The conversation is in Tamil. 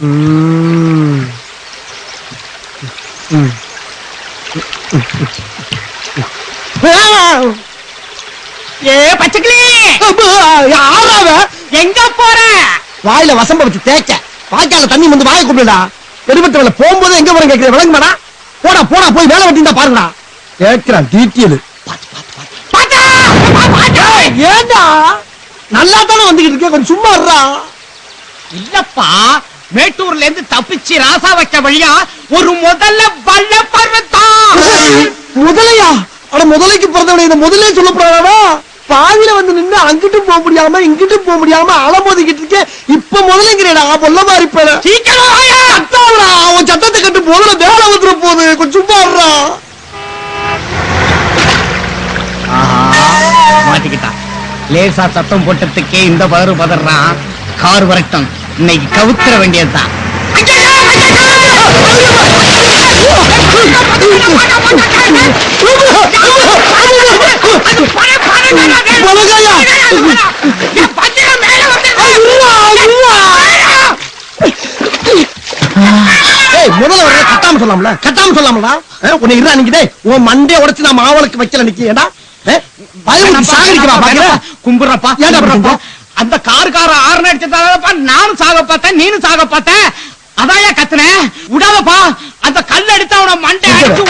ஏ பச்சைக்கிளி, யாராவ எங்க போற? வாயில வசம்ப வச்சு தேய்க்க வாய்க்கால தண்ணி வந்து வாயை கூப்பிடுடா. பெருமட்டவள போகும்போது எங்க போற கேட்கிற விளங்குமாடா? போடா போடா போய் வேலை வெட்டிந்தா பாருங்கடா. கேட்கிறான் டீட்டியல். ஏண்டா நல்லா தானே வந்துகிட்டு இருக்க, கொஞ்சம் சும்மா இருடா. இல்லப்பா, மேட்டூர்ல இருந்து தப்பிச்சு ராசா வைக்க வழியா ஒரு முதல்ல வல்ல பருவத்தான். முதலையா? அட முதலைக்கு பிறந்தவனை இந்த முதலே சொல்லப்படாதா? பாதியில வந்து நின்று அங்கிட்டும் போக முடியாம இங்கிட்டும் போக முடியாம அலமோதிக்கிட்டு இருக்க. இப்ப முதலைங்கிறேடா பொல்ல மாதிரி போல. அவன் சத்தத்தை கட்டு முதல்ல வேலை வந்துட போகுது, கொஞ்சம் சும்மா இருடா. மாட்டிக்கிட்டான். லேசா சத்தம் போட்டதுக்கே இந்த பதறு பதறான். கார் வரட்டும், இன்னைக்கு கவுத்துற வேண்டியதுதான். முதல்ல கட்டாம சொல்லாமல, கட்டாம சொல்லாமலா? உன்னை இருடா நிக்கிட்டே உன் மண்டைய உடைச்சு நான் மாவளுக்கு வைக்கல நிக்கேடா. கும்புறப்பா அந்த காருக்கார ஆறு அடிச்சதாப்பா நானும் சாக பார்த்தேன், நீனும் சாக பார்த்தேன். அதாயா கத்துன விடாதப்பா. அந்த கல் அடித்தா அவன மண்டை அடிச்சு